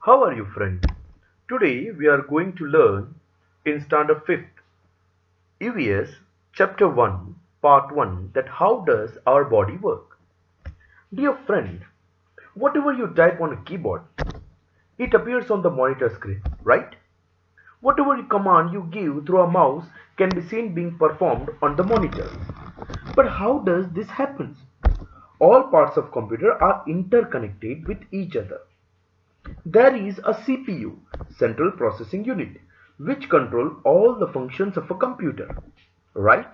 How are you, friend? Today we are going to learn in Standard 5th EVS Chapter 1 Part 1 that how does our body work? Dear friend, whatever you type on a keyboard, it appears on the monitor screen, right? Whatever command you give through a mouse can be seen being performed on the monitor. But how does this happen? All parts of computer are interconnected with each other. There is a CPU, Central Processing Unit, which control all the functions of a computer, right?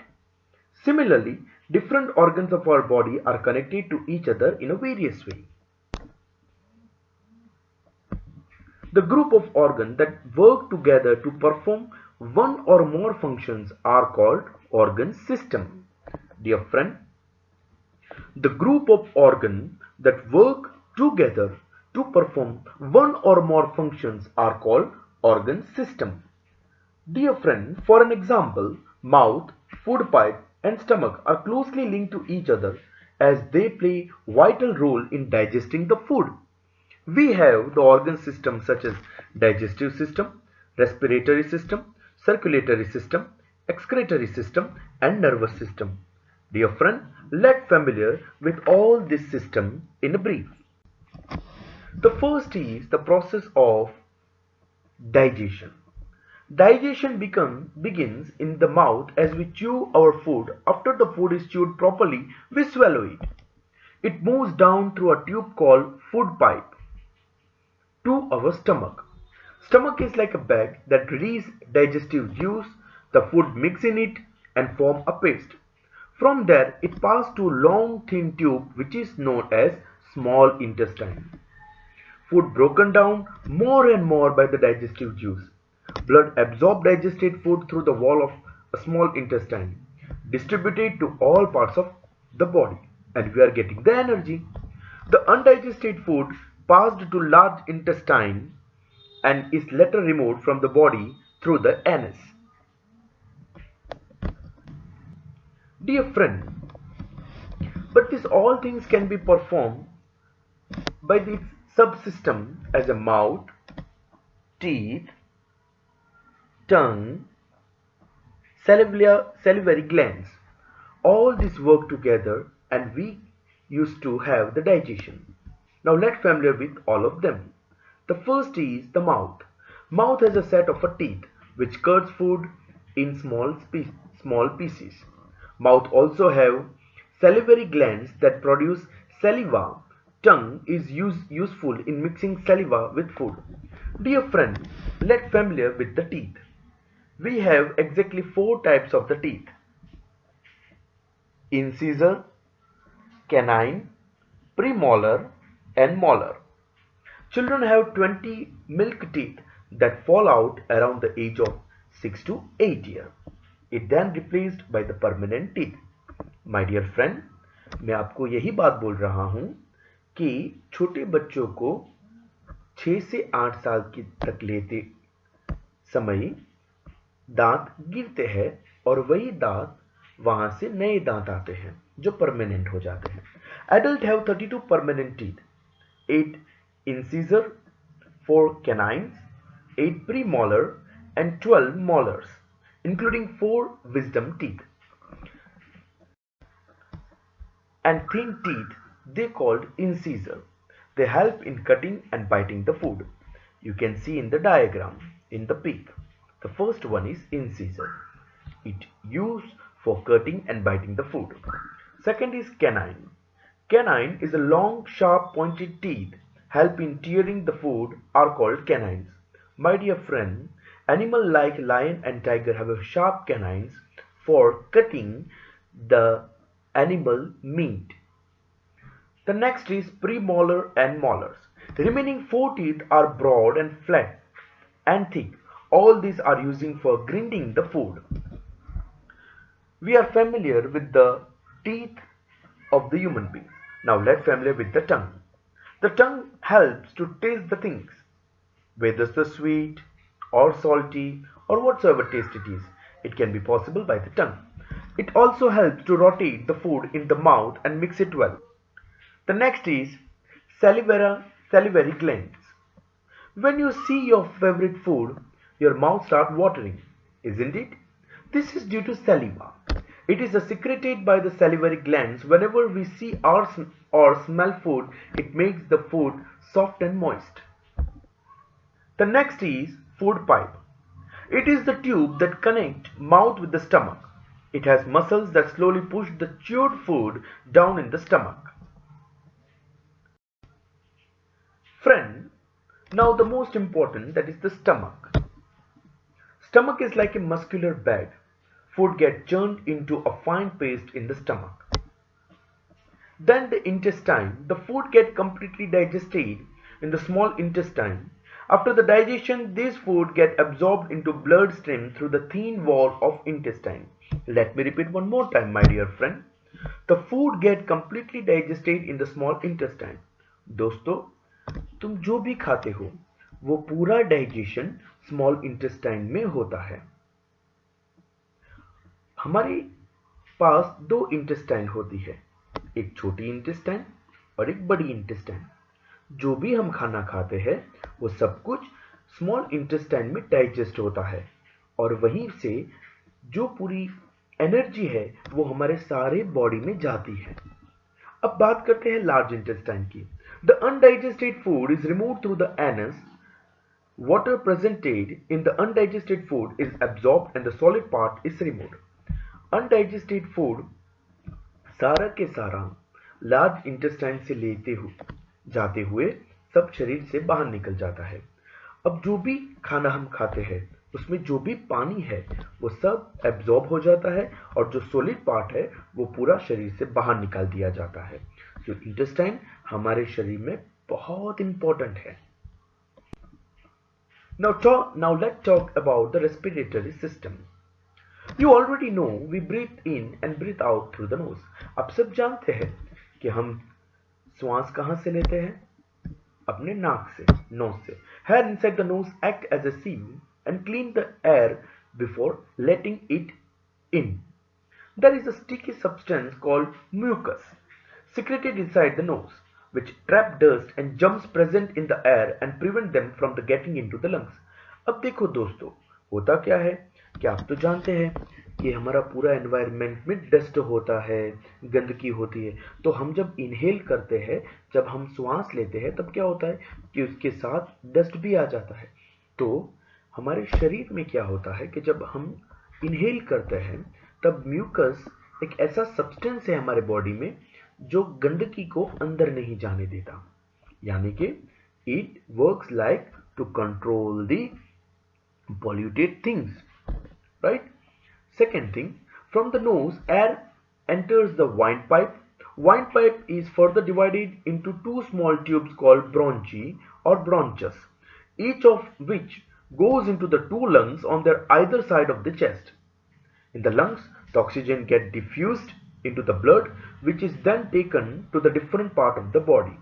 Similarly, different organs of our body are connected to each other in a various way. The group of organs that work together to perform one or more functions are called organ system. Dear friend, the group of organs that work together to perform one or more functions are called organ system. Dear friend, for an example, mouth, food pipe and stomach are closely linked to each other as they play vital role in digesting the food. We have the organ systems such as digestive system, respiratory system, circulatory system, excretory system and nervous system. Dear friend, let familiar with all this system in a brief. The first is the process of digestion. Digestion begins in the mouth as we chew our food. After the food is chewed properly, we swallow it. It moves down through a tube called food pipe to our stomach. Stomach is like a bag that releases digestive juice. The food mix in it and form a paste. From there, it passes to a long thin tube which is known as small intestine. Food broken down more and more by the digestive juice. Blood absorbs digested food through the wall of a small intestine, distributed to all parts of the body, and we are getting the energy. The undigested food passed to large intestine and is later removed from the body through the anus. Dear friend, but these all things can be performed by this subsystem as a mouth, teeth, tongue, salivary glands. All these work together and we used to have the digestion. Now let familiar with all of them. The first is the mouth. Mouth has a set of teeth which cuts food in small pieces. Mouth also have salivary glands that produce saliva. Tongue is useful in mixing saliva with food. Dear friend, let familiar with the teeth. We have exactly four types of the teeth: incisor, canine, premolar and molar. Children have 20 milk teeth that fall out around the age of 6 to 8 years. It then replaced by the permanent teeth. My dear friend, मैं आपको यही बात बोल रहा हूं कि छोटे बच्चों को 6 से 8 साल की तक लेते समय दांत गिरते हैं और वही दांत वहां से नए दांत आते हैं जो परमानेंट हो जाते हैं. Adults have 32 permanent teeth, 8 incisor, 4 canines, 8 premolar and 12 molars, including 4 wisdom teeth. And thin teeth they called incisor. They help in cutting and biting the food. You can see in the diagram in the peak. The first one is incisor. It used for cutting and biting the food. Second is canine. Canine is a long, sharp, pointed teeth help in tearing the food are called canines. My dear friend, animals like lion and tiger have a sharp canines for cutting the animal meat. The next is premolar and molars. The remaining 4 teeth are broad and flat and thick. All these are using for grinding the food. We are familiar with the teeth of the human being. Now let's familiar with the tongue. The tongue helps to taste the things, whether it's sweet or salty or whatsoever taste it is. It can be possible by the tongue. It also helps to rotate the food in the mouth and mix it well. The next is salivary glands. When you see your favorite food, your mouth starts watering, isn't it? This is due to saliva. It is secreted by the salivary glands. Whenever we see or smell food, it makes the food soft and moist. The next is food pipe. It is the tube that connects mouth with the stomach. It has muscles that slowly push the chewed food down in the stomach. Friend, now the most important, that is the stomach. Stomach is like a muscular bag. Food gets churned into a fine paste in the stomach. Then the intestine. The food gets completely digested in the small intestine. After the digestion, this food gets absorbed into bloodstream through the thin wall of intestine. Let me repeat one more time, my dear friend. The food gets completely digested in the small intestine. दोस्तों, तुम जो भी खाते हो वो पूरा digestion small intestine में होता है। हमारे पास दो इंटेस्टाइन होती है, एक छोटी इंटेस्टाइन और एक बड़ी इंटेस्टाइन। जो भी हम खाना खाते हैं वो सब कुछ स्मॉल इंटेस्टाइन में डाइजेस्ट होता है और वहीं से जो पूरी एनर्जी है वो हमारे सारे बॉडी में जाती है। अब बात करते हैं लार्ज इंटेस्टाइन की। The undigested food is removed through the anus. Water presented in the undigested food is absorbed and the solid part is removed. Undigested food सारा के सारा लार्ज इंटेस्टाइन से जाते हुए सब शरीर से बाहर निकल जाता है। अब जो भी खाना हम खाते हैं उसमें जो भी पानी है वो सब एब्जॉर्ब हो जाता है और जो सॉलिड पार्ट है वो पूरा शरीर से बाहर निकाल दिया जाता है। तो इंटेस्टाइन हमारे शरीर में बहुत इंपॉर्टेंट है। Now let's talk about the respiratory system. You already know we breathe in and breathe out through the nose. आप सब जानते हैं कि हम श्वास कहाँ से लेते हैं? अपने नाक से, नोज से। Hair inside the nose act as a sieve and clean the air before letting it in. There is a sticky substance called mucus secreted inside the nose, which trap dust and germs present in the air and prevent them from getting into the lungs. अब देखो दोस्तों, होता क्या है कि आप तो जानते हैं कि हमारा पूरा एनवायरनमेंट में डस्ट होता है, गंदगी होती है। तो हम जब इनहेल करते हैं, जब हम श्वास लेते हैं, तब क्या होता है कि उसके साथ डस्ट भी आ जाता है। तो हमारे शरीर में क्या होता है कि जब हम इनहेल करते हैं तब म्यूकस एक ऐसा सब्सटेंस है हमारे बॉडी में जो गंदगी को अंदर नहीं जाने देता, यानी कि it works like to control the polluted things, right? Second thing, from the nose air enters the windpipe. Windpipe is further divided into two small tubes called bronchi or bronchus, each of which goes into the two lungs on their either side of the chest. In the lungs, the oxygen gets diffused into the blood, which is then taken to the different part of the body.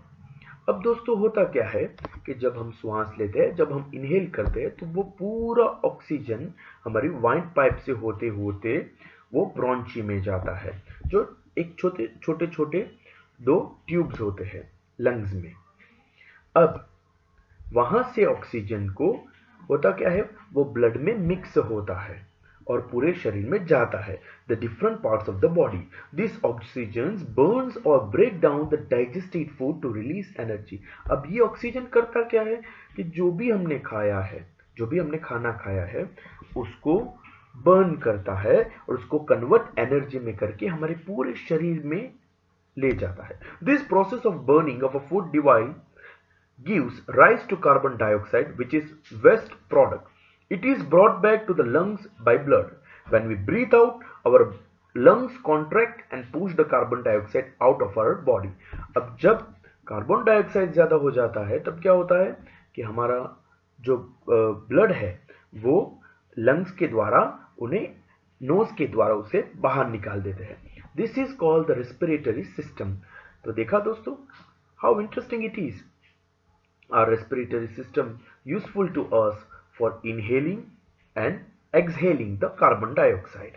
अब दोस्तों होता क्या है कि जब हम श्वास लेते हैं, जब हम इनहेल करते हैं, तो वो पूरा ऑक्सीजन हमारी वाइंड पाइप से होते होते वो ब्रोंची में जाता है, जो एक छोटे छोटे दो ट्यूब्स होते हैं लंग्स में। अब वहां से ऑक्सीजन को होता क्या है, वो ब्लड में मिक्स होता है और पूरे शरीर में जाता है, the different parts of the body. This oxygen burns और break down the digested food to release energy. अब ये ऑक्सीजन करता क्या है कि जो भी हमने खाया है, जो भी हमने खाना खाया है, उसको बर्न करता है और उसको कन्वर्ट एनर्जी में करके हमारे पूरे शरीर में ले जाता है। This process of burning of a food divide gives rise to carbon dioxide, which is waste product. It is brought back to the lungs by blood. When we breathe out, our lungs contract and push the carbon dioxide out of our body. अब जब carbon dioxide ज्यादा हो जाता है तब क्या होता है कि हमारा जो ब्लड है वो लंग्स के द्वारा उन्हें नोज के द्वारा उसे बाहर निकाल देते हैं। This is called the respiratory system. तो देखा दोस्तों, how interesting it is. Our respiratory system useful to us for inhaling and exhaling the carbon dioxide,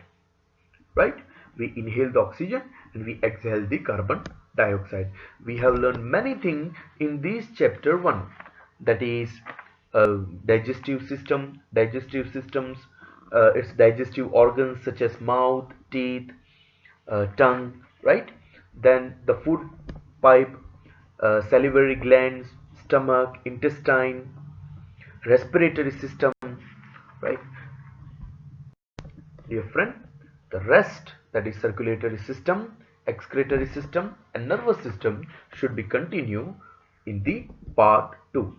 right? We inhale the oxygen and we exhale the carbon dioxide. We have learned many things in this chapter 1, that is Digestive system, digestive systems, its digestive organs such as mouth, teeth, tongue, right? Then the food pipe, salivary glands, stomach, intestine, respiratory system, right? Dear friend, the rest, that is circulatory system, excretory system and nervous system, should be continued in the part 2.